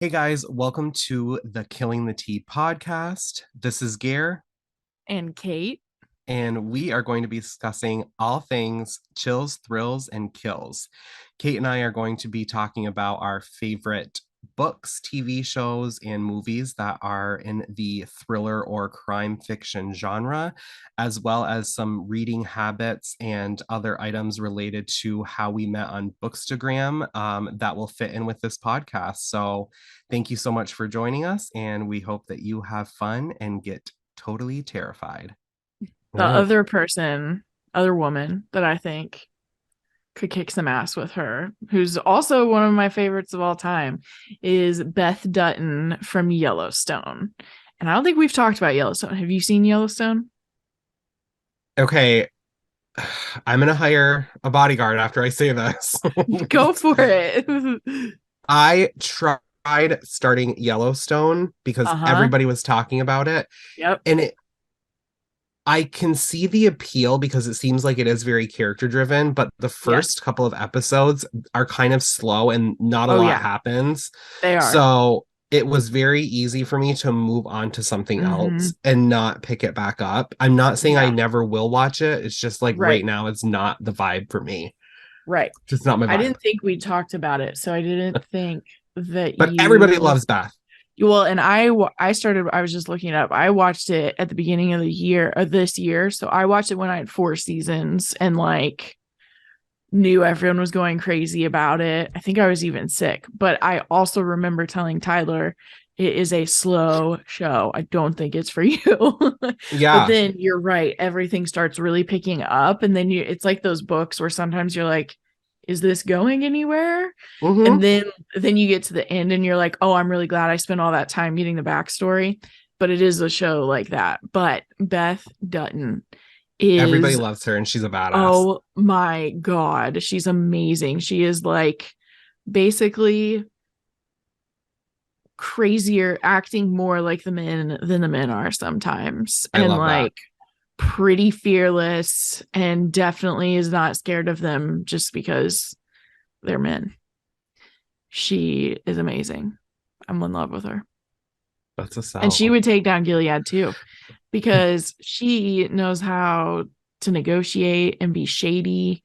Hey guys, welcome to the Killing the Tea podcast. This is Gare, And Kate. and we are going to be discussing all things chills, thrills, and kills. Kate and I are going to be talking about our favorite books, TV shows, and movies that are in the thriller or crime fiction genre, as well as some reading habits and other items related to how we met on Bookstagram that will fit in with this podcast. So, thank you so much for joining us, and we hope that you have fun and get totally terrified. All The right. other woman that I think could kick some ass with her, who's also one of my favorites of all time, is Beth Dutton from Yellowstone. And I don't think we've talked about Yellowstone. Have you seen Yellowstone? Okay, I'm gonna hire a bodyguard after I say this. Go for it. I tried starting Yellowstone because Uh-huh. everybody was talking about it, Yep. and I can see the appeal because it seems like it is very character driven, but the Yes. first couple of episodes are kind of slow and not a Oh lot yeah, happens. they are. So it was very easy for me to move on to something Mm-hmm. else and not pick it back up. I'm not saying I Yeah. never will watch it. It's just like right Right. now, it's not the vibe for me. Right. Just not my I vibe. didn't think we talked about it, so I didn't think that But everybody you. loves Beth. Well, and I started. I was just looking it up. I watched it at the beginning of the year of this year, so I watched it when I had four seasons and like knew everyone was going crazy about it. I think I was even sick, but I also remember telling Tyler it is a slow show. I don't think it's for you. But Yeah. then you're right. Everything starts really picking up, and then it's like those books where sometimes you're like, is this going anywhere? Hmm. And then you get to the end and you're like, oh, I'm really glad I spent all that time getting the backstory. But it is a show like that. But Beth Dutton Everybody is, loves her and she's a badass. oh my God, she's amazing. She is like basically crazier, acting more like the men than the men are sometimes. I And love that. like pretty fearless and definitely is not scared of them just because they're men. She is amazing. I'm in love with her. That's a And she sell. would take down Gilead too, because she knows how to negotiate and be shady.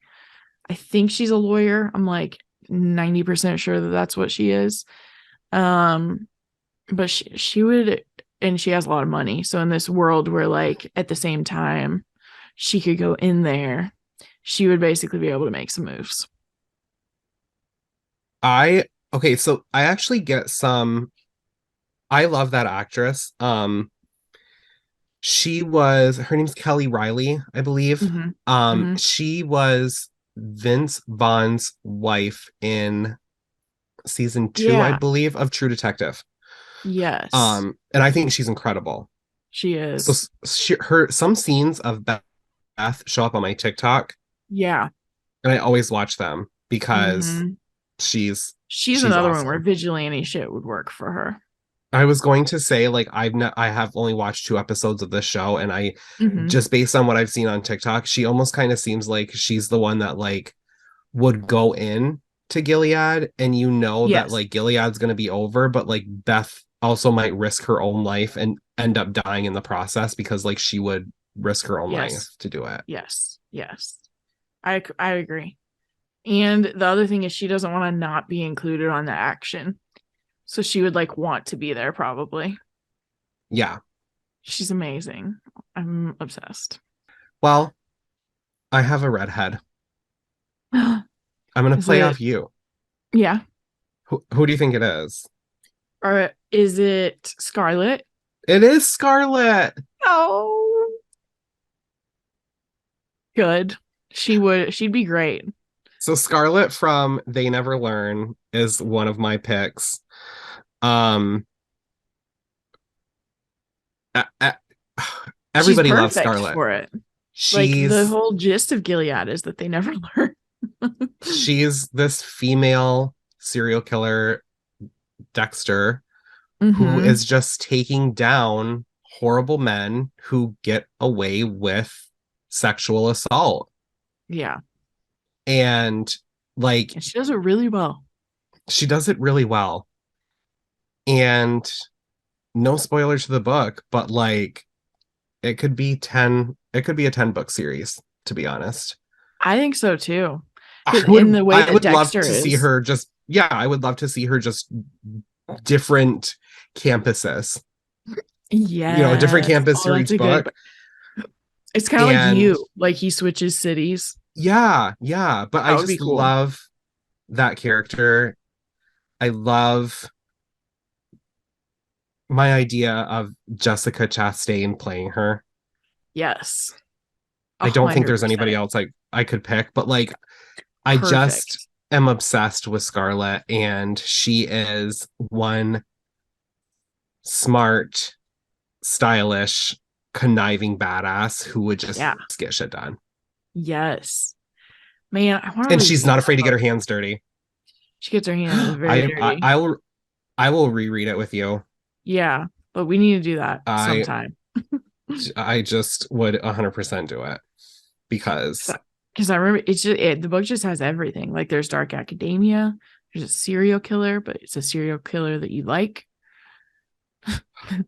I think she's a lawyer. I'm like 90% sure that that's what she is. Um, but she would, and she has a lot of money. So in this world where like at the same time she could go in there, she would basically be able to make some moves. I okay, so I actually get some I love that actress. She was her name's Kelly Riley, I believe. Mm-hmm. Mm-hmm. She was Vince Vaughn's wife in season 2, I Yeah. believe, of True Detective. Yes. And I think she's incredible. She So is. her some scenes of Beth show up on my TikTok, Yeah. and I always watch them because Mm-hmm. she's She's she's another one where awesome. vigilante shit would work for her. I was going to say like I have only watched 2 episodes of this show, and I Mm-hmm. just based on what I've seen on TikTok, she almost kind of seems like she's the one that like would go in to Gilead, and you know that Yes. like Gilead's going to be over, but like Beth also might risk her own life and end up dying in the process because like she would risk her own life Yes. to do it. Yes. Yes. I agree. And the other thing is she doesn't want to not be included on the action. So she would like want to be there probably. Yeah. She's amazing. I'm obsessed. Well, I have a redhead. I'm going to Is play it, off you. yeah. Who do you think it is? Or is it Scarlet? It is Scarlet. Oh, good. She'd be great. So Scarlet from They Never Learn is one of my picks. Um, a- a- She's everybody loves perfect Scarlet. for it. Like the She's whole gist of Gilead is that they never learn. she's this female serial killer, Dexter, who Mm-hmm. is just taking down horrible men who get away with sexual assault. Yeah. And like And she does it really well. she does it really well. And no spoiler to the book, but like it could be a 10 book series, to be honest. I think so too. Because in the way I that would love Dexter to see is. her just yeah, I would love to see her just different campuses, different Yes. campus Oh, for that's each a good. book. It's kind of like And you. Like he switches cities. yeah, but I That would be just cool. love that character. I love my idea of Jessica Chastain playing her. Yes. I don't think there's 100%. anybody else I could pick, but like I just Perfect. am obsessed with Scarlett, and she is one smart, stylish, conniving badass who would just Yeah. get shit done. Yes. Man, I want to And she's reread not that afraid to get book. her hands dirty. She gets her hands very I, I dirty. I'll I will reread it with you. Yeah, but we need to do that I sometime. I just would 100% do it because Because I remember the book just has everything. Like there's dark academia, there's a serial killer, but it's a serial killer that you like,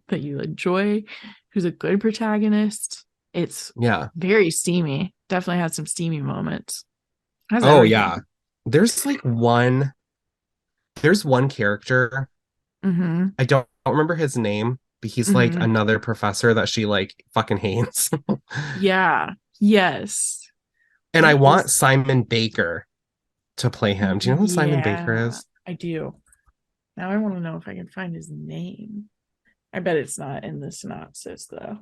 that you enjoy, who's a good protagonist. It's yeah. very steamy. Definitely has some steamy moments. Has Oh everything. yeah. There's like there's one character. Mm-hmm. I don't remember his name, but he's like Mm-hmm. another professor that she like fucking hates. Yeah. Yes. And I What want is Simon Baker to play him. Do you know who Simon Baker Yeah, is? I do. Now I want to know if I can find his name. I bet it's not in the synopsis though.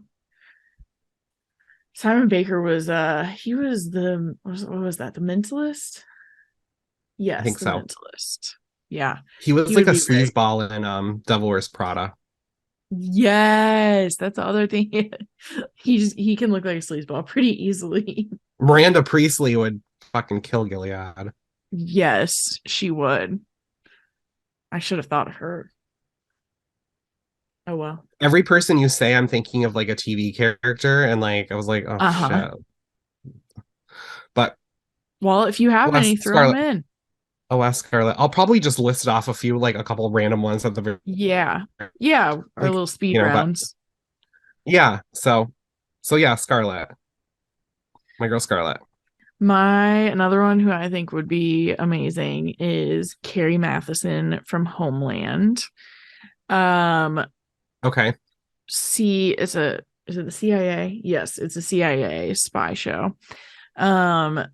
Simon Baker was he was what was that? The Mentalist? I Yes, think the so. Mentalist. Yeah. He He was like would a be great. sleazeball in Devil Wears Prada. Yes, that's the other thing. He can look like a sleazeball pretty easily. Miranda Priestley would fucking kill Gilead. Yes, she would. I should have thought of her. Oh well. Every person you say, I'm thinking of like a TV character, and like I was like, oh Uh-huh. shit. But Well, if you have any, West throw them Scarlet, in. oh West Scarlet, I'll probably just list off a few, like a couple random ones at the very, Yeah. Yeah, our like little speed but rounds. yeah. So yeah, Scarlet, my girl Scarlet. Another one who I think would be amazing is Carrie Matheson from Homeland. Um, Okay, see, is it the CIA? Yes, it's a CIA spy show. Um,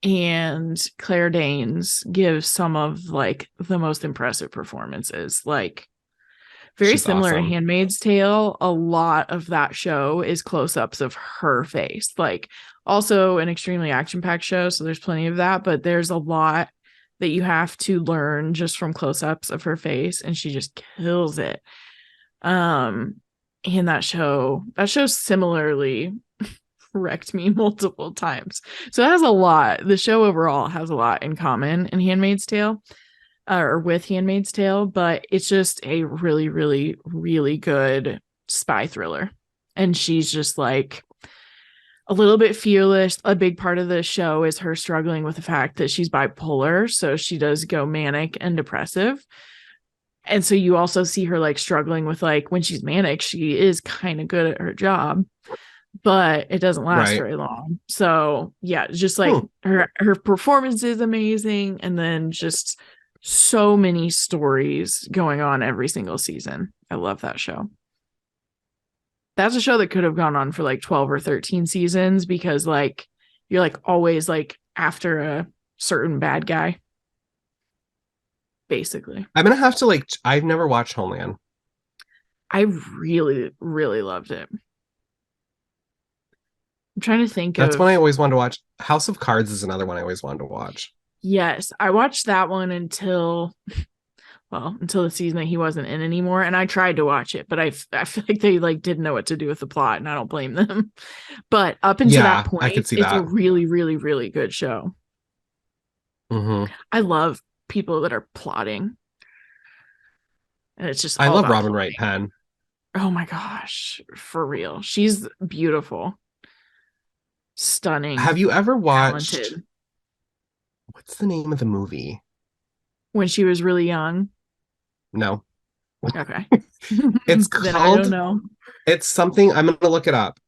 and Claire Danes gives some of like the most impressive performances. Like very she's similar to awesome. Handmaid's Tale, a lot of that show is close-ups of her face. Like also an extremely action-packed show, so there's plenty of that, but there's a lot that you have to learn just from close-ups of her face, and she just kills it. Um, and that show similarly wrecked me multiple times. So it has a lot. The show overall has a lot in common in Handmaid's Tale or with Handmaid's Tale, but it's just a really, really, really good spy thriller. And she's just like a little bit fearless. A big part of the show is her struggling with the fact that she's bipolar. So she does go manic and depressive. And so you also see her like struggling with like when she's manic, she is kind of good at her job, but it doesn't last Right. very long. So yeah, just like Hmm. her performance is amazing, and then just so many stories going on every single season. I love that show. That's a show that could have gone on for like 12 or 13 seasons because like you're like always like after a certain bad guy, basically. I'm gonna have to like. I've never watched Homeland. I really, really loved it. I'm trying to think That's one I of. always wanted to watch. House of Cards is another one I always wanted to watch. Yes, I watched that one until the season that he wasn't in anymore, and I tried to watch it, but I feel like they like didn't know what to do with the plot, and I don't blame them. But up until that Yeah, I point, could see it's a that. really, really, really good show. Hmm. I love people that are plotting, and it's just I all love about Robin Wright plotting. Penn. Oh my gosh, for real. She's beautiful, Have stunning, you ever watched talented. what's the name of the movie? When she was really young, No. Okay. It's Then I don't called, know. it's something, I'm going to look it up.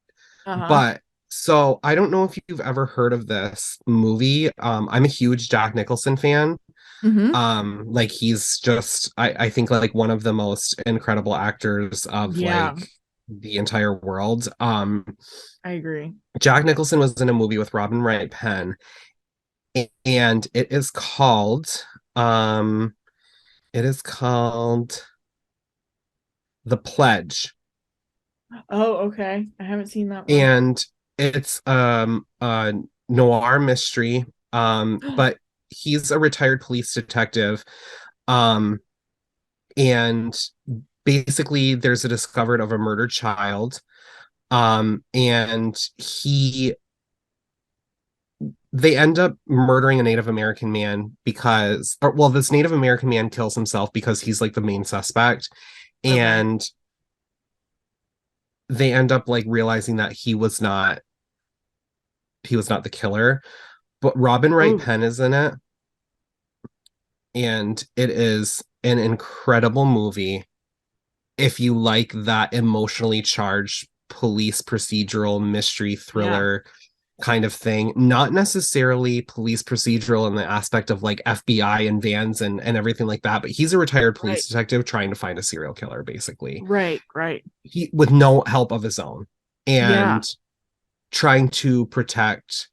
Uh-huh. But so I don't know if you've ever heard of this movie. I'm a huge Jack Nicholson fan. Mm-hmm. Like he's just, I think like one of the most incredible actors of Yeah, like the entire world. I agree. Jack Nicholson was in a movie with Robin Wright Penn, and um, it is called The Pledge, Oh, okay. I haven't seen that one. and it's a noir mystery. But he's a retired police detective. Um, and basically there's a discovered of a murdered child. And they end up murdering a Native American man because, or, well, this Native American man kills himself because he's like the main suspect. Okay. And they end up like realizing that he was not the killer. But Robin Wright Oh, Penn is in it, and it is an incredible movie if you like that emotionally charged police procedural mystery yeah. thriller kind of thing. Not necessarily police procedural in the aspect of like FBI and vans and everything like that, but he's a retired Right. police detective trying to find a serial killer, basically. Right. Right. He with no help of his own. Yeah. And trying to protect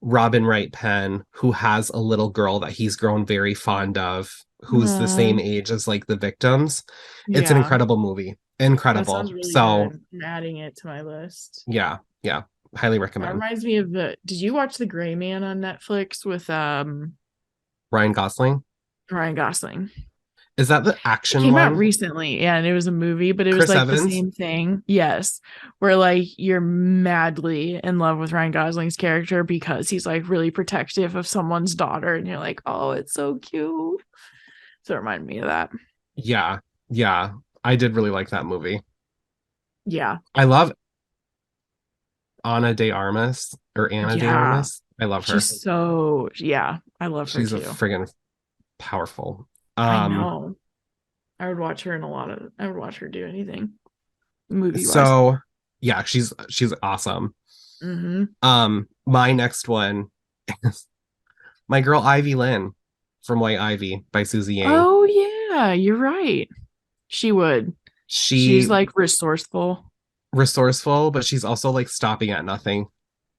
Robin Wright Penn, who has a little girl that he's grown very fond of, who's the same Oh, age as like the victims. It's an yeah. incredible movie. That sounds Incredible. really So good. I'm adding it to my list. yeah, yeah. Highly That recommend. reminds me of the did you watch The Gray Man on Netflix with Ryan Gosling. Ryan Gosling? Is that the It action came out one? recently, yeah, and it was a movie, but it was Chris like the Evans? same thing. Yes. Where like you're madly in love with Ryan Gosling's character because he's like really protective of someone's daughter, and you're like, oh, it's so cute. So it reminded me of that. Yeah, yeah. I did really like that movie. Yeah. I love Ana de Armas or Anna de Yeah. Armas. I love her. She's so yeah, I love her She's a too. friggin' powerful. I Um, know. I would watch her do anything movie wise. so yeah, she's awesome. Mm-hmm. My next one is my girl Ivy Lynn from White Ivy by Susie Yang. Oh yeah, you're right. She would. She's She like resourceful. resourceful, but she's also like stopping at nothing.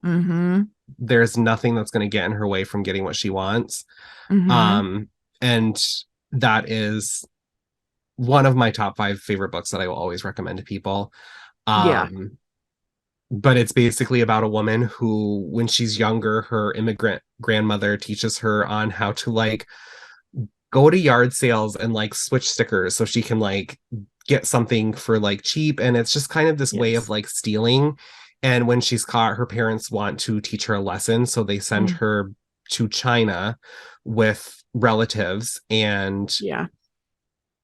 Mm-hmm. There's nothing that's going to get in her way from getting what she wants. Mm-hmm. Um, and that is one of my top five favorite books that I will always recommend to people. Yeah. Um, but it's basically about a woman who, when she's younger, her immigrant grandmother teaches her on how to like go to yard sales and like switch stickers so she can like get something for like cheap. And it's just kind of this way of Yes. like stealing. And when she's caught, her parents want to teach her a lesson. So they send Mm. her to China with relatives, and Yeah.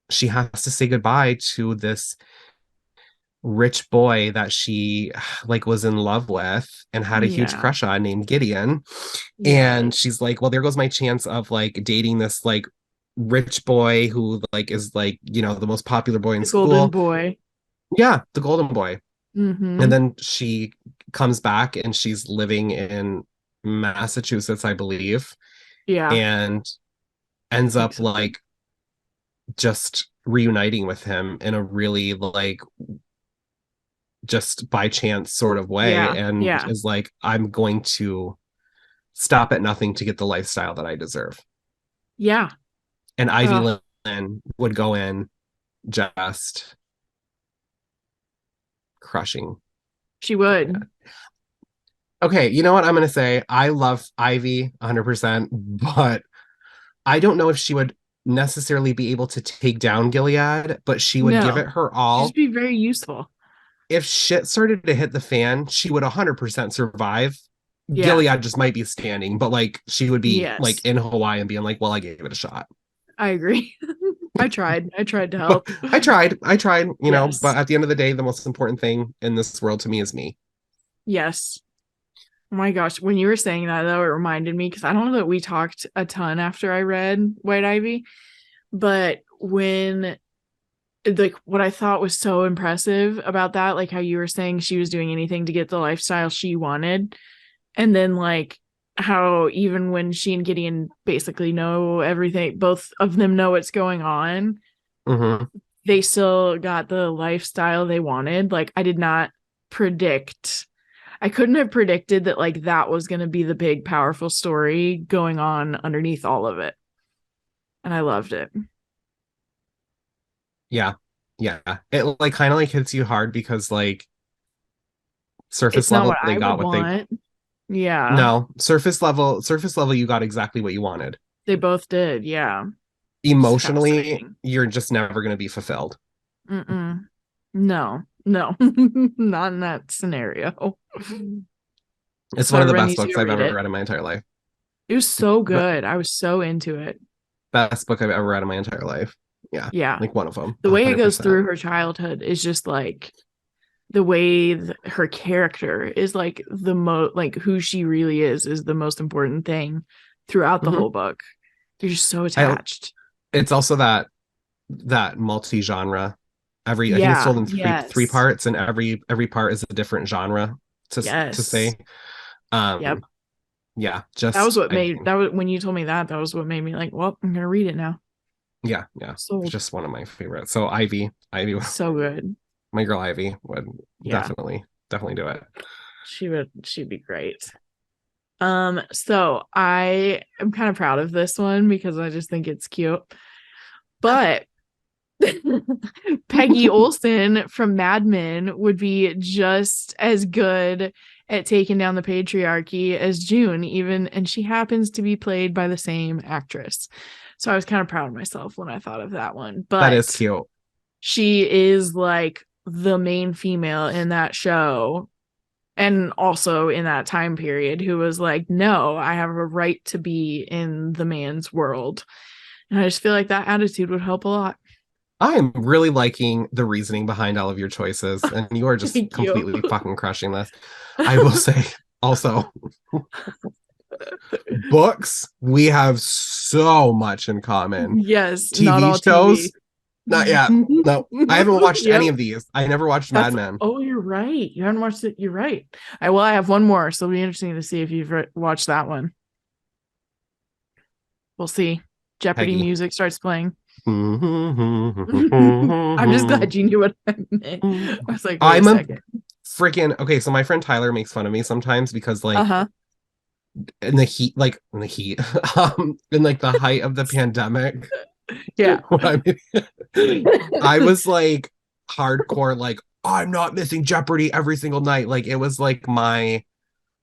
she has to say goodbye to this rich boy that she like was in love with and had a huge Yeah. crush on named Gideon. Yes. And she's like, well, there goes my chance of like dating this like rich boy who like is like, you know, the most popular boy in The golden school. boy. Yeah, the golden boy. And Mm-hmm. then she comes back and she's living in Massachusetts, I believe, Yeah. and ends I think up so too. like just reuniting with him in a really like just by chance sort of way, Yeah. and Yeah. is like, I'm going to stop at nothing to get the lifestyle that I deserve. Yeah. And Ivy Uh, Lynn would go in just crushing. she would. Okay, you know what I'm going to say? I love Ivy 100%, but I don't know if she would necessarily be able to take down Gilead, but she would give No. it her She'd just all. be very useful. If shit started to hit the fan, she would 100% survive. Yeah. Gilead just might be standing, but like she would be like Yes. in Hawaii and being like, well, I gave it a shot. I agree. I tried. I tried to But help. I tried, you know, but Yes. at the end of the day, the most important thing in this world to me is me. Yes. Oh my gosh, when you were saying that though, it reminded me because I don't know that we talked a ton after I read White Ivy, but when like what I thought was so impressive about that, like how you were saying she was doing anything to get the lifestyle she wanted. And then like how even when she and Gideon basically know everything, both of them know what's going on, Mm-hmm. they still got the lifestyle they wanted. Like I did not predict, I couldn't have predicted that like that was going to be the big powerful story going on underneath all of it. And I loved it. Yeah. Yeah. It like kind of like hits you hard because like It's surface not what level they I would got what they want. Yeah, no, surface level you got exactly what you wanted. they both did. Yeah. It's Emotionally, fascinating. you're just never going to be fulfilled. Mm-mm. No, no, not in that scenario. It's So one of the everyone best needs to books go I've read ever it. read in my entire life. It was so But good. I was so into it. best book I've ever read in my entire life. Yeah, Yeah. like one of them, The way it goes 100%. through her childhood is just like the way her character is like the most, like who she really is the most important thing throughout the Hmm. whole book. You're just so I attached. it's also that multi-genre. Every I think it's Yeah. told in three Yes. parts, and every part is a different genre to Yes. say. Yep. Um, yeah, That was just what I made mean, that was when you told me that, that was what made me like, well, I'm gonna read it now. yeah, yeah, it's Sold. just one of my favorites. So Ivy, So good. my girl Ivy would Yeah. definitely do it. She'd be great. So I am kind of proud of this one because I just think it's cute. But Peggy Olson from Mad Men would be just as good at taking down the patriarchy as June, even, and she happens to be played by the same actress. So I was kind of proud of myself when I thought of that one. That is But cute. she is like the main female in that show and also in that time period who was like, no, I have a right to be in the man's world. And I just feel like that attitude would help a lot. I am really liking the reasoning behind all of your choices, and you are just Thank you. completely fucking crushing this. I will say also, books, we have so much in common. Yes, not TV all TV. shows, not yet. No, I haven't watched any Yep. of these. I never watched Mad That's, Men. oh, you're right. You haven't watched it. You're right. I have one more, so it'll be interesting to see if you've watched that one. We'll see. Jeopardy Peggy. music starts playing. I'm just I'm glad you knew what I meant. I was like, wait a a second. freaking okay. So my friend Tyler makes fun of me sometimes because like Uh-huh. in the heat, in like the height of the pandemic, Yeah. when I was like hardcore, like I'm not missing Jeopardy every single night. Like it was like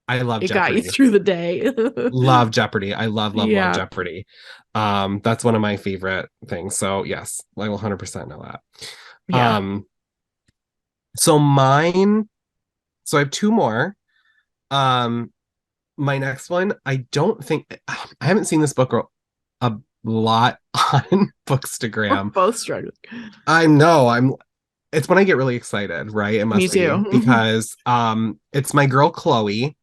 I love It got you Jeopardy. through the day. Love Jeopardy. I love Yeah. Jeopardy. That's one of my favorite things. So yes, I will 100% know that. Yeah. Um, so mine, so I have two more. Um, my next one, I don't think I haven't seen this book a lot on We're Bookstagram. both struggling. I know it's when I get really excited, right? It Me must be too. because it's my girl Chloe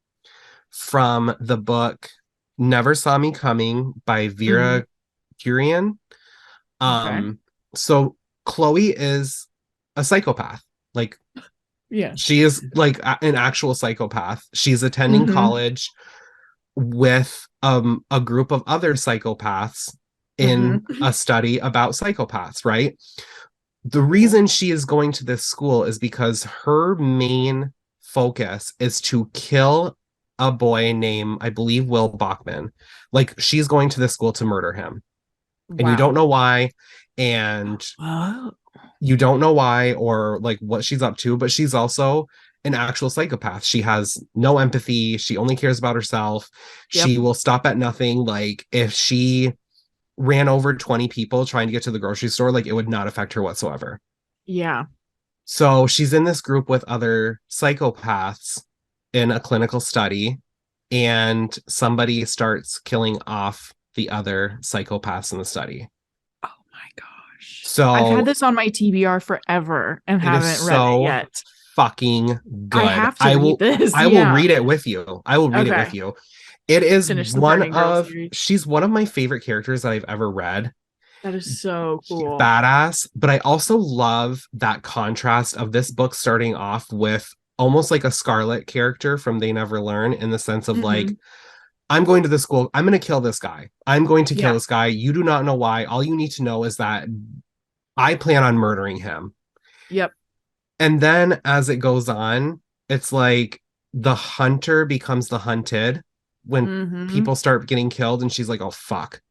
from the book Never Saw Me Coming by Mhm. Vera Gurian. Okay. So Chloe is a psychopath. Like Yeah. she is like an actual psychopath. She's attending Hmm. college with a group of other psychopaths Hmm. in a study about psychopaths, right? The reason she is going to this school is because her main focus is to kill a boy named, I believe, Will Bachman. Like she's going to this school to murder him. And you don't Wow. know why. And Oh. you don't know why or like what she's up to, but she's also an actual psychopath. She has no empathy. She only cares about herself. Yep. She will stop at nothing. Like if she ran over 20 people trying to get to the grocery store, like it would not affect her whatsoever. Yeah. So she's in this group with other psychopaths in a clinical study, and somebody starts killing off the other psychopaths in the study. Oh my gosh. I've had So this on my TBR forever and it is haven't read it so yet. fucking I good. have to read this. I will Yeah. read it with you. I will read it with Okay. you. It is Finish the Burning Girl series. she's one of my favorite characters that I've ever read. That is so She's cool. badass, but I also love that contrast of this book starting off with almost like a Scarlet character from They Never Learn, in the sense of like, Hmm. I'm going to this school, I'm going to kill this guy. I'm going to kill Yeah. this guy. You do not know why. All you need to know is that I plan on murdering him. Yep. And then as it goes on, it's like the hunter becomes the hunted when Hmm. people start getting killed, and she's like, oh fuck,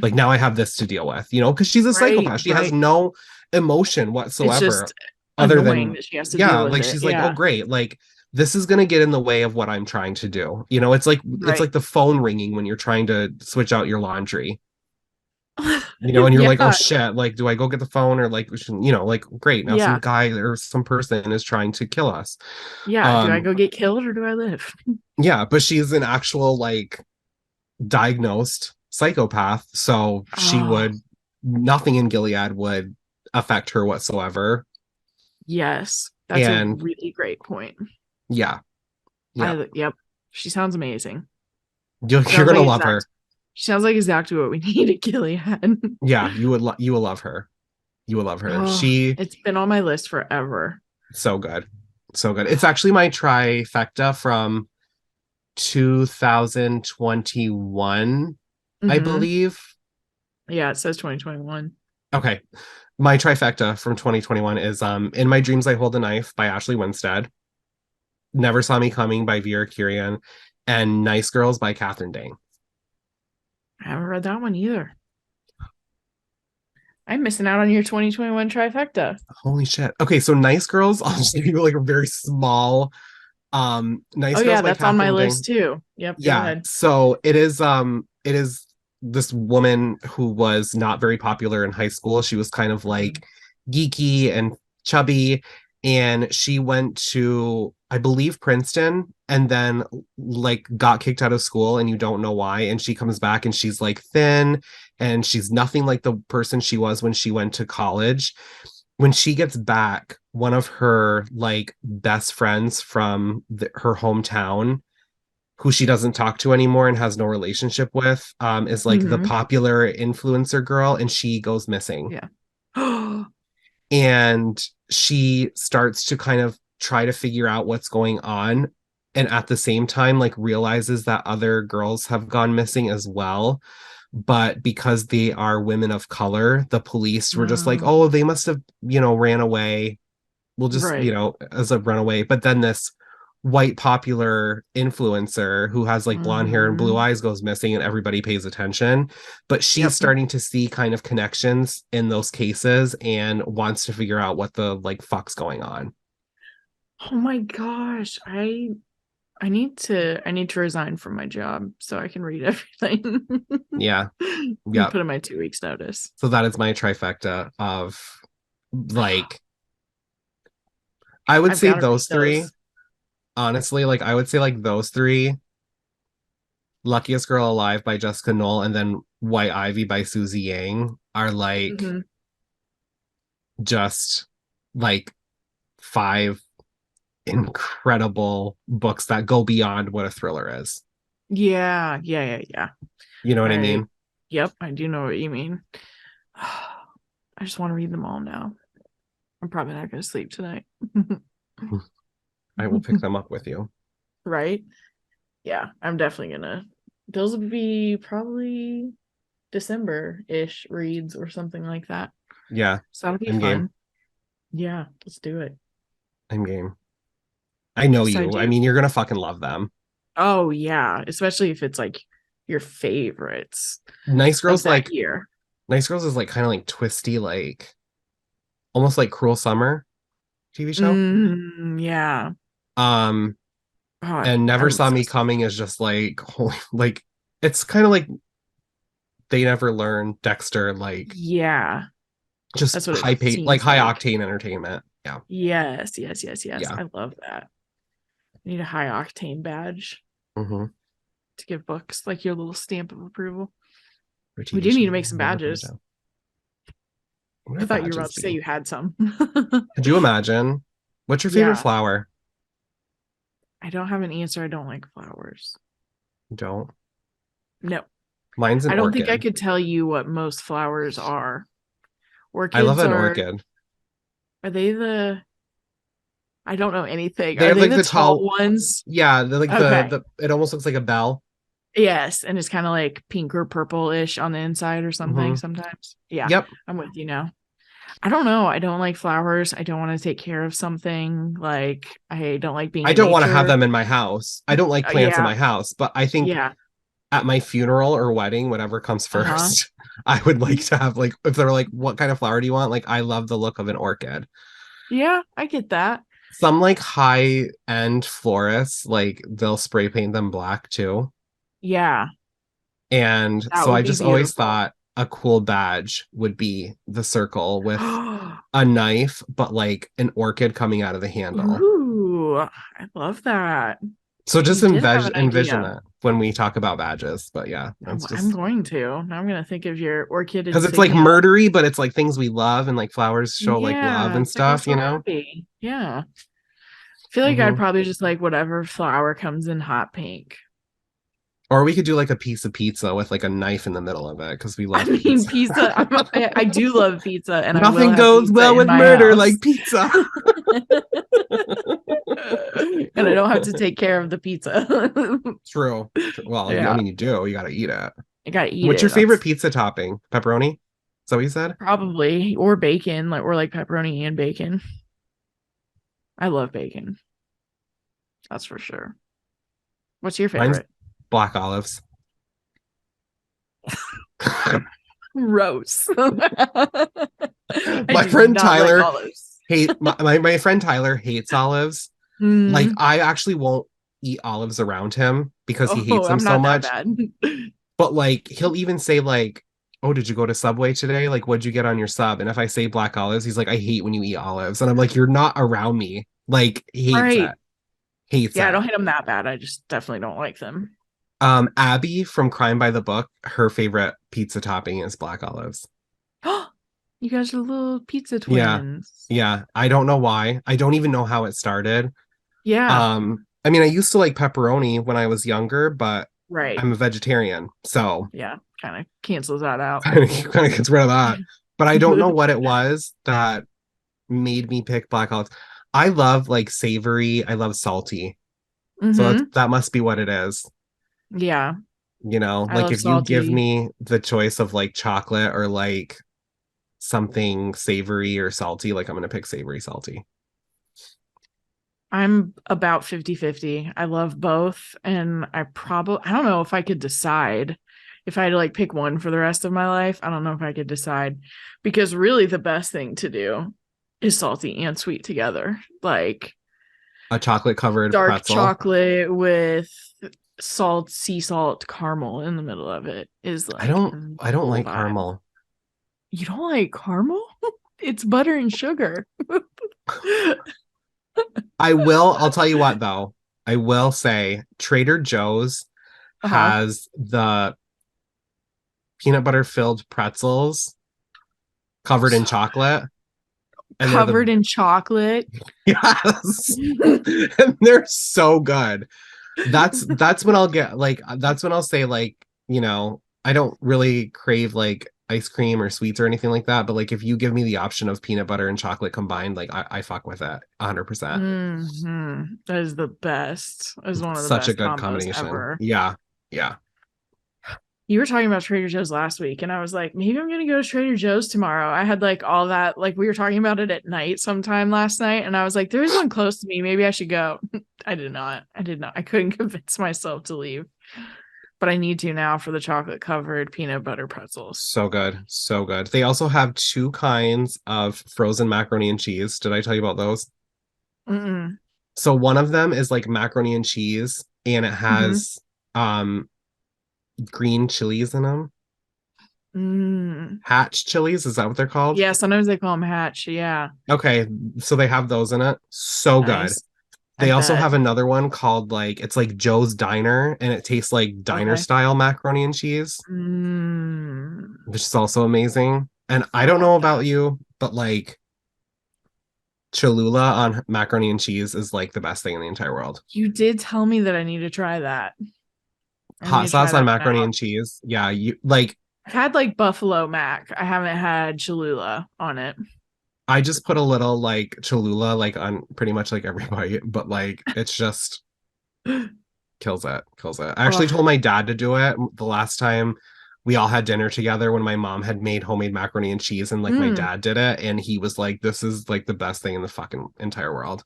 like now I have this to deal with, because she's a Right. psychopath. She has Right. no emotion It's whatsoever, just other annoying than, that she has to yeah, deal with like it. she's like, oh Yeah. great, like this is going to get in the way of what I'm trying to do. It's Right. like the phone ringing when you're trying to switch out your laundry, and you're like, oh Yeah. shit, like do I go get the phone, or like like great, now some Yeah. guy or some person is trying to kill us. Yeah. Do I um go get killed or do I live? yeah, but she's an actual like diagnosed psychopath, so she Oh, would, nothing in Gilead would affect her whatsoever. yes. That's a And really great point. yeah, yeah, Yep. She sounds amazing. you're Sounds gonna like love her. exact. She sounds like exactly what we need at Gilead. Yeah, you will love her. You will love her. Oh, She it's been on my list forever. so good, so good. It's actually my trifecta from 2021, I Hmm. believe. Yeah, it says 2021. Okay, my trifecta from 2021 is In My Dreams I Hold a Knife by Ashley Winstead, Never Saw Me Coming by Vera Kirian, and Nice Girls by Catherine Dang. I haven't read that one either. I'm missing out on your 2021 trifecta. Holy shit. Okay, so Nice Girls, I'll just give you like a very small Oh Nice Girls yeah, by that's on my Catherine list Dang. too. Yep, go Yeah, ahead. so it is this woman who was not very popular in high school. She was kind of Mhm. like geeky and chubby, and she went to, I believe, Princeton, and then like got kicked out of school, and you don't know why, and she comes back and she's like thin, and she's nothing like the person she was when she went to college. When she gets back, one of her like best friends from her hometown, who she doesn't talk to anymore and has no relationship with, is like the Mhm. popular influencer girl, and she goes missing. Yeah. And she starts to kind of try to figure out what's going on. And at the same time, like realizes that other girls have gone missing as well. But because they are women of color, the police were just like, oh, they must have, ran away. We'll just, Right. as a runaway. But then this white popular influencer who has like blonde hair and blue Hmm. eyes goes missing, and everybody pays attention. But she's Yep. starting to see kind of connections in those cases and wants to figure out what the like fuck's going on. Oh my gosh. I need to resign from my job so I can read everything. Yeah. And Yep. put in my 2 weeks notice. So that is my trifecta of like, I would I've say got to read those three. those. Honestly, like I would say like those three: Luckiest Girl Alive by Jessica Knoll, and then White Ivy by Susie Yang are like Hmm. just like five incredible books that go beyond what a thriller is. Yeah, yeah, yeah, yeah. You know what I I mean? Yep, I do know what you mean. I just want to read them all now. I'm probably not going to sleep tonight. I will pick them up with you. Right? Yeah, I'm definitely gonna. Those would be probably December-ish reads or something like that. Yeah, So that'll be I'm game. fun. Yeah, let's do it. I'm game. I know Yes, I you. I do. mean, you're gonna fucking love them. Oh yeah, especially if it's like your favorites Nice of Girls, that like year. Nice Girls is like kind of like twisty, like almost like Cruel Summer TV show. Yeah. Um, Oh, and Never I'm Saw Me obsessed. Coming is just like holy, like it's kind of like They Never Learn, Dexter, like Yeah, just that's what it like seems high like. octane entertainment. Yeah, Yes, yes, yes, yes. yeah. I love that. I need a high octane badge Mm-hmm. to give books like your little stamp of approval. For We TV do need show, to make some never put it badges. down. What I would thought you were about badges to say be? you had some. Could you imagine? What's your favorite Yeah, flower? I don't have an answer. I don't like flowers. Don't. No. Mine's an I don't think I orchid. could tell you what most flowers are. I love Orchids an orchid. are they the, I don't know anything. They Are have they like the the tall tall, ones? yeah, they're like Okay. it almost looks like a bell. Yes, and it's kind of like pink or purple-ish on the inside or something Hmm. sometimes. Yeah, Yep. I'm with you now. I don't know. I don't like flowers. I don't want to take care of something. Like I don't like being I in don't want to have nature. them in my house. I don't like plants in Yeah, my house, but I think yeah. at my funeral or wedding, whatever comes Uh-huh. first, I would like to have like if they're like, what kind of flower do you want? Like I love the look of an orchid. Yeah, I get that. Some like high end florists, like they'll spray paint them black too. Yeah, And that so would I be just always beautiful. thought a cool badge would be the circle with a knife, but like an orchid coming out of the handle. Ooh, I love that. So just You did have an envision idea. it when we talk about badges. But yeah, Oh, that's I'm just going to. Now I'm going to think of your orchid because it's like insignia. murdery, but it's like things we love and like flowers show like love Yeah, and it's like we're stuff, you so know? happy. Yeah. I feel like I'd Hmm. probably just like whatever flower comes in hot pink. Or we could do like a piece of pizza with like a knife in the middle of it because we I love mean, pizza. pizza. I do love pizza, and I will Nothing have goes pizza well in with my murder house. like pizza. And I don't have to take care of the pizza. True. Well, I Yeah, mean, you do. You got to eat it. I gotta eat What's it. your favorite That's pizza topping? Pepperoni? Is that what you said? probably or bacon, like or like pepperoni and bacon. I love bacon. That's for sure. What's your Mine's favorite? black olives. Gross. I My do friend not like Tyler olives. my friend Tyler hates olives. Like Mm. I actually won't eat olives around him because he Oh, hates them I'm so not that much. bad. But like he'll even say like, "Oh, did you go to Subway today? Like what'd you get on your sub?" And if I say black olives, he's like, "I hate when you eat olives." And I'm like, "You're not around me." Like he hates it. Right. Hates Yeah, I it. don't hate them that bad. I just definitely don't like them. Abby from Crime by the Book, her favorite pizza topping is black olives. You guys are little pizza Yeah. twins. Yeah. I don't know why. I don't even know how it started. Yeah, I mean, I used to like pepperoni when I was younger, but right. I'm a vegetarian, so Yeah, kind of cancels that out. kind of gets rid of that. But I don't know what it was that made me pick black olives. I love like savory, I love salty. So Mm-hmm. that must be what it is. Yeah, You know, I like love if you give salty. me the choice of like chocolate or like something savory or salty, like I'm gonna pick savory salty. I'm about 50-50. I love both. And I don't know if I could decide if I had to like pick one for the rest of my life. I don't know if I could decide because really the best thing to do is salty and sweet together. Like A chocolate covered dark pretzel. chocolate with sea salt caramel in the middle of it is like I the don't whole like vibe. caramel. You don't like caramel? It's butter and sugar. I'll tell you what though. I will say Trader Joe's Uh-huh. has the peanut butter filled pretzels covered in So chocolate and they're the covered in chocolate. yes. And they're so good. That's when I'll get like that's when I'll say like, I don't really crave like ice cream or sweets or anything like that, but like if you give me the option of peanut butter and chocolate combined, like I fuck with it 100%. That is the best. That is one of the Such a best good combos combination. ever. Yeah. Yeah. You were talking about Trader Joe's last week, and I was like, maybe I'm gonna go to Trader Joe's tomorrow. I had like all that, like we were talking about it at night sometime last night, and I was like, there is one close to me. Maybe I should go. I did not. I did not. I couldn't convince myself to leave, but I need to now for the chocolate covered peanut butter pretzels. So good. So good. They also have two kinds of frozen macaroni and cheese. Did I tell you about those? Mm-mm. So one of them is like macaroni and cheese and it Mm-hmm. has green chilies in them. Mm. Hatch chilies, is that what they're called? Yeah, sometimes they call them Hatch. Yeah, Okay, so they have those in it. So good. nice. I They also bet. have another one called like it's like Joe's Diner and it tastes like diner Okay. style macaroni and cheese, Mm. which is also amazing. And I I don't know want that. about you, but like Cholula on macaroni and cheese is like the best thing in the entire world. You did tell me that I need to try that. I need Hot to try sauce on that one macaroni out. and cheese. Yeah, you like I've had like buffalo mac. I haven't had Cholula on it. I just put a little like Cholula like on pretty much like every bite, but like it's just kills it. Kills it. I actually Oh, told my dad to do it the last time we all had dinner together when my mom had made homemade macaroni and cheese and like my mm. dad did it and he was like, this is like the best thing in the fucking entire world.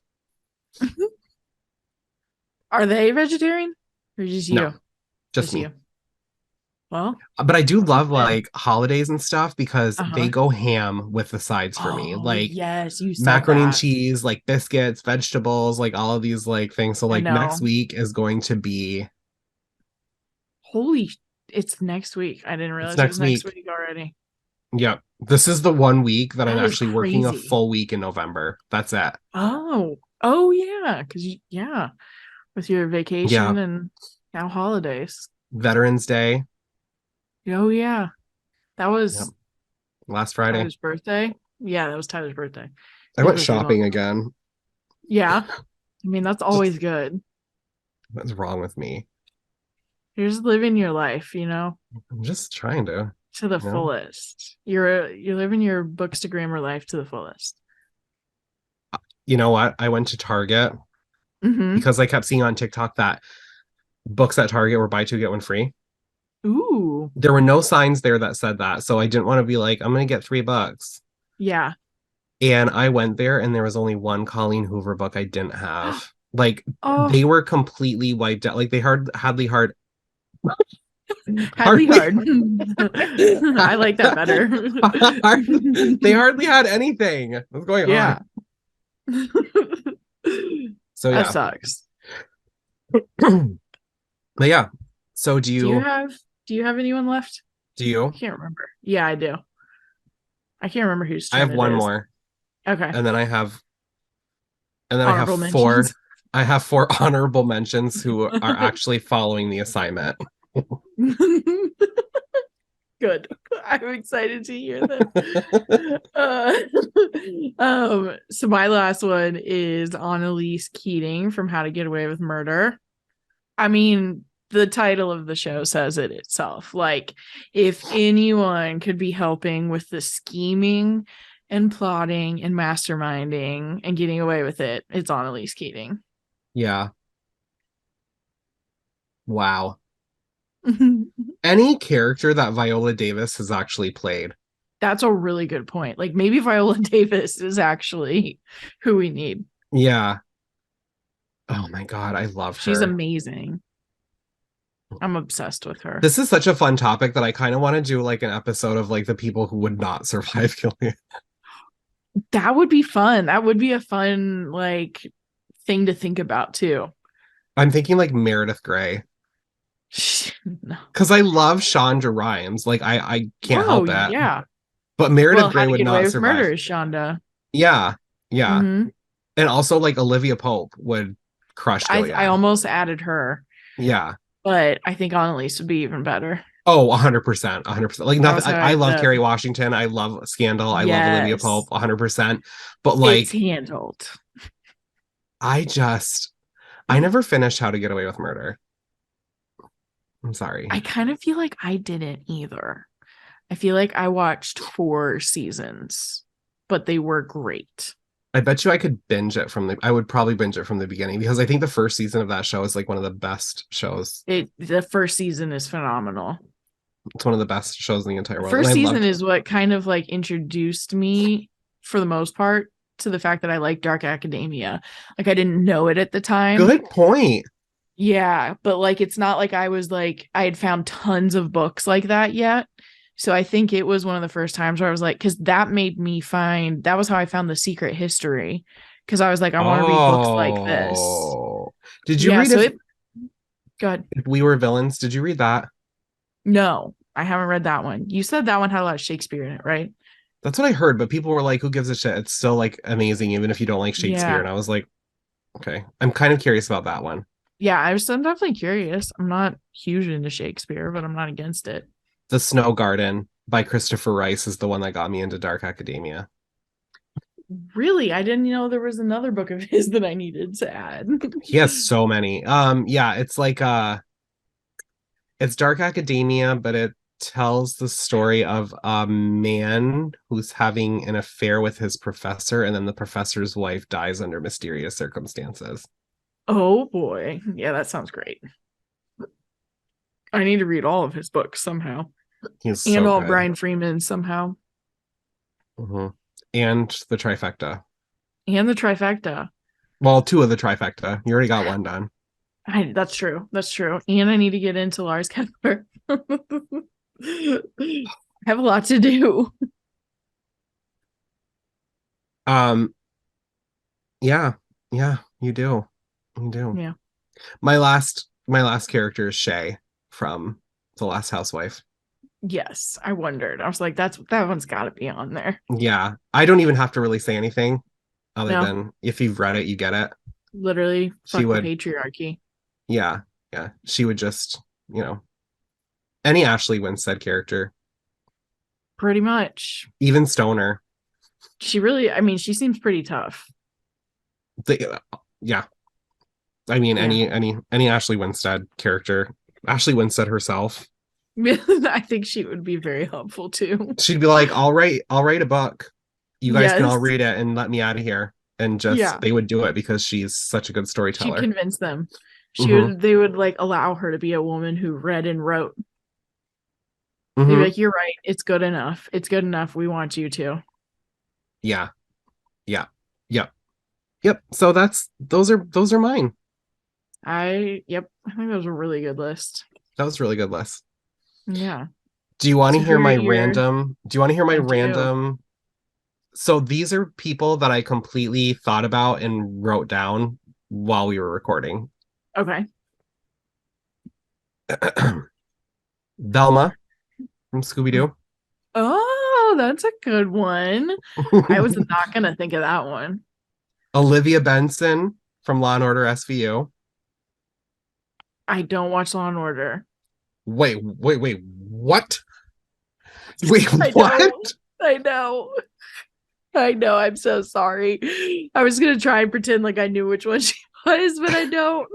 Are they vegetarian or just No, you? just Just me. you. Well, But I do that's a love win. like holidays and stuff because they Uh-huh. go ham with the sides for me. Oh, Like yes, you said macaroni and that. cheese, like biscuits, vegetables, like all of these like things. So I like next know. week is going to be Holy, it's next week. I didn't it's realize it was next next week. week already. Yep. This is the one week that I'm That is actually working a crazy. full week in November. That's it. Oh, oh yeah, because yeah, with your Yeah. vacation and now holidays. Veterans Day. Oh yeah, that Yep. was Last Friday. Tyler's birthday. Yeah, that was Tyler's birthday. I His went birthday's on. shopping again. Yeah, I mean that's Just always good. what's wrong with me? You're just living your life, I'm just trying to, to the you know. fullest. You're living your books to grammar life to the fullest. You know what? I went to Target Mm-hmm. because I kept seeing on TikTok that books at Target were buy two get one free. Ooh, There were no signs there that said that, so I didn't want to be like, I'm gonna get $3. yeah. And I went there, and there was only one Colleen Hoover book I didn't have. Like Oh, they were completely wiped out. Like they Hadley hardly hard. I like that better. they hardly had anything. What's going on? Yeah. So That yeah, sucks. but yeah. So Do you have do you have anyone left? do I you? can't remember. Yeah, I do. I can't remember whose I turn have it one is. more, Okay. and then I have and then I have Honorable mentions. four. I have four honorable mentions who are actually following the assignment. Good. I'm excited to hear them. Uh, so my last one is Annalise Keating from How to Get Away with Murder. I mean, the title of the show says it itself. Like, if anyone could be helping with the scheming and plotting and masterminding and getting away with it, it's Annalise Keating. Yeah. Wow. Any character that Viola Davis has actually played. That's a really good point. Like, maybe Viola Davis is actually who we need. Yeah. Oh my God, I love She's her. amazing. I'm obsessed with her. This is such a fun topic that I kind of want to do like an episode of like the people who would not survive Gilead. That would be fun. That would be a fun like thing to think about too. I'm thinking like Meredith Grey. No. Because I love Shonda Rhimes. Like I can't Oh help it. yeah. But Well, Meredith How Grey to would Get Away not with Murder survive. is Shonda. Yeah. Yeah. Mm-hmm. And also like Olivia Pope would crush I Gilead. almost added her, Yeah. but I think Annalise would be even better. Oh, 100%. 100%. Like Or nothing. else I I have love to. Kerry Washington. I love Scandal. I love Olivia Pope Yes, 100%. But it's like handled. I just I never finished How to Get Away with Murder. I'm sorry. I kind of feel like I didn't either. I feel like I watched 4 seasons, but they were great. I bet you I could binge it from the I would probably binge it from the beginning because I think the first season of that show is like one of the best shows. The first season is phenomenal. It's one of the best shows in the entire The world. And first I season loved is what kind of like introduced me for the most part to the fact that I like dark academia. Like I didn't know it at the time. good point. Yeah, but like it's not like I was like I had found tons of books like that yet. So I think it was one of the first times where I was like, because that made me find that was how I found The Secret History. Because I was like, I want to read books like this. Oh. Did you Yeah, read so if, it good. if We Were Villains? Did you read that? No, I haven't read that one. You said that one had a lot of Shakespeare in it, right? That's what I heard, but people were like, who gives a shit? It's still like amazing, even if you don't like Shakespeare. Yeah. And I was like, okay. I'm kind of curious about that one. Yeah, I'm definitely curious. I'm not huge into Shakespeare, but I'm not against it. The Snow Garden by Christopher Rice is the one that got me into dark academia. Really, I didn't know there was another book of his that I needed to add. He has so many. Yeah, it's like It's dark academia, but it tells the story of a man who's having an affair with his professor, and then the professor's wife dies under mysterious circumstances. Oh boy. Yeah, that sounds great. I need to read all of his books somehow. He's And so all good. Brian Freeman somehow. Mhm. And the trifecta. And the trifecta. Well, two of the trifecta. You already got one done. That's true. That's true. And I need to get into Lars Kepler. I have a lot to do. Um, yeah, yeah, you do. You do. Yeah. My last character is Shay from The Last Housewife. Yes. I wondered. I was like, that one's gotta be on there. Yeah. I don't even have to really say anything other No, than if you've read it, you get it. literally She fuck the would, patriarchy. yeah, yeah. She would just, any Ashley Winstead character, Pretty much. even Stoner. She really, I mean, she seems pretty tough. The, yeah. I mean, Yeah. any Ashley Winstead character, Ashley Winstead herself, I think she would be very helpful too. she'd be like, I'll write a book. You guys can all Yes. read it and let me out of here. And just Yeah. they would do it because she's such a good She'd storyteller. convince them. Hmm. They would like allow her to be a woman who read and wrote. They'd be Hmm. like, "You're right. It's good enough. It's good enough. We want you to." Yeah. Yeah. Yep. Yep. So those are mine. Yep. I think that was a really good list. That was a really good list. Yeah. Do you want to So who hear are my your? random? Do you want to hear my I do. random? So these are people that I completely thought about and wrote down while we were recording. Okay. Velma from Scooby Doo. Oh, that's a good one. I was not gonna think of that one. Olivia Benson from Law and Order SVU. I don't watch Law and Order. Wait. What? Wait, I what? know. I know. I know. I'm so sorry. I was gonna try and pretend like I knew which one she was, but I don't.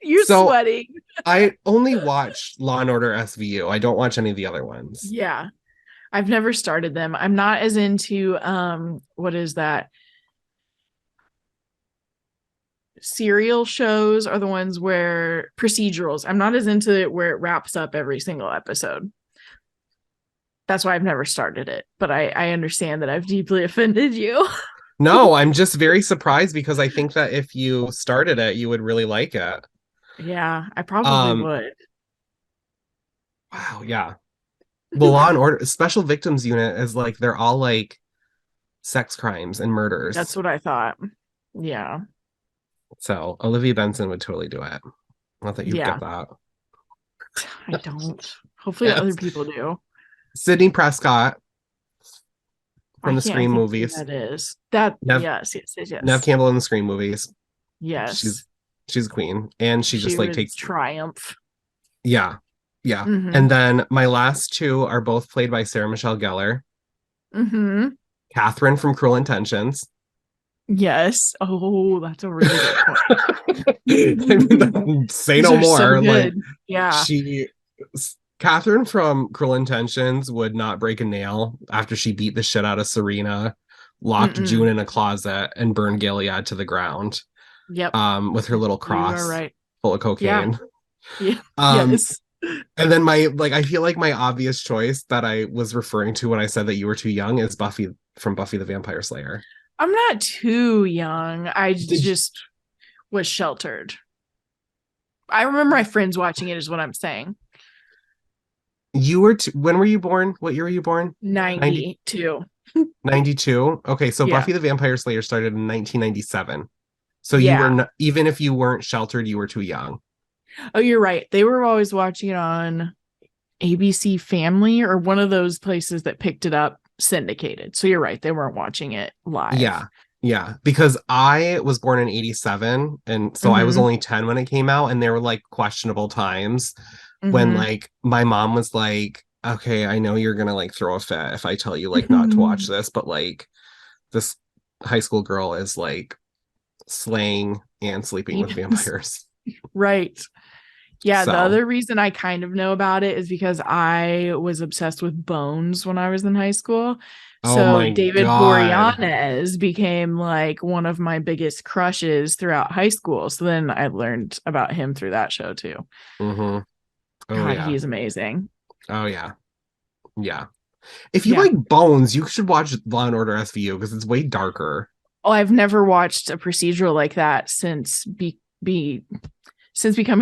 You're So sweating. I only watch Law and Order SVU. I don't watch any of the other ones. Yeah. I've never started them. I'm not as into what is that? Serial shows are the ones where procedurals. I'm not as into it where it wraps up every single episode. That's why I've never started it. But I understand that I've deeply offended you. No, I'm just very surprised because I think that if you started it, you would really like it. Yeah, I probably Um, would. wow, yeah. The Law and Order Special Victims Unit is like they're all like sex crimes and That's murders. what I thought. Yeah. So Olivia Benson would totally do it. Not that you get Yeah. that. I don't. Hopefully other Yes. people do. Sydney Prescott from Why the can't I Scream think who movies. that is? That Nev Nev yes. Campbell in the Scream movies. Yes. She's a queen, and she She just like would takes triumph. yeah, yeah. Mm-hmm. And then my last two are both played by Sarah Michelle Gellar. Mm-hmm. Catherine from Cruel Intentions. Yes. Oh, that's a really good point. I mean, say These no are so more. Like good. Yeah. she, Catherine from Cruel Intentions would not break a nail after she beat the shit out of Serena, locked June Mm-mm. in a closet, and burned Gilead to the ground. Yep. With her little You are cross right. full of Yeah. cocaine. Yeah. Um, Yes. and then I feel like my obvious choice that I was referring to when I said that you were too young is Buffy from Buffy the Vampire Slayer. I'm not too young. I Did just was sheltered. I remember my friends watching it, is what I'm saying. you were when were you born? What year were you born? 90, 92. 92. Okay, so Yeah. Buffy the Vampire Slayer started in 1997. So you were Yeah. not, even if you weren't sheltered, you were too young. Oh, you're right. They were always watching it on ABC Family or one of those places that picked it up syndicated. So you're right. They weren't watching it live. Yeah. Yeah, because I was born in 87 and so I was Mm-hmm. only 10 when it came out and there were like questionable times when Mm-hmm. like my mom was like, "Okay, I know you're going to like throw a fit if I tell you like not to watch this, but like this high school girl is like slaying and sleeping with Yes. vampires." Right. Yeah, the So, other reason I kind of know about it is because I was obsessed with Bones when I was in high school. oh So my David God. Boreanaz became like one of my biggest crushes throughout high school. So then I learned about him through that show too. Mm-hmm. Oh God, yeah. he's amazing. Oh yeah. Yeah. If you Yeah. like Bones, you should watch Law and Order SVU because it's way darker. Oh, I've never watched a procedural like that since becoming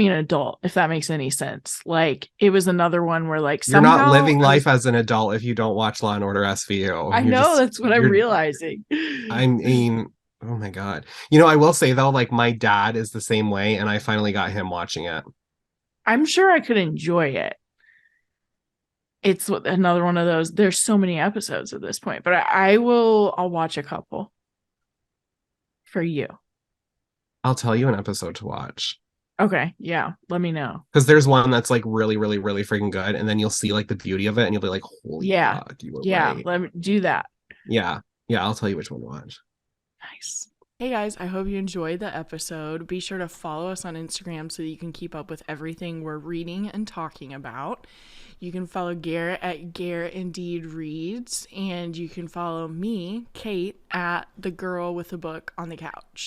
an adult, if that makes any sense. Like it was another one where like You're not somehow living I was life as an adult if you don't watch Law and Order SVU. I know that's what I'm realizing. I mean, oh my God. I will say though, like my dad is the same way, and I finally got him watching it. I'm sure I could enjoy it. It's another one of those. There's so many episodes at this point, but I'll watch a couple for you. I'll tell you an episode to watch. Okay, yeah, let me know. Because there's one that's like really, really, really freaking good, and then you'll see like the beauty of it, and you'll be like, "Holy Yeah, fuck, you were yeah, right." let me do that. Yeah, yeah, I'll tell you which one to watch. Nice. Hey guys, I hope you enjoyed the episode. Be sure to follow us on Instagram so that you can keep up with everything we're reading and talking about. You can follow Gare at Gare Indeed Reads, and you can follow me, Kate, at The Girl with the Book on the Couch.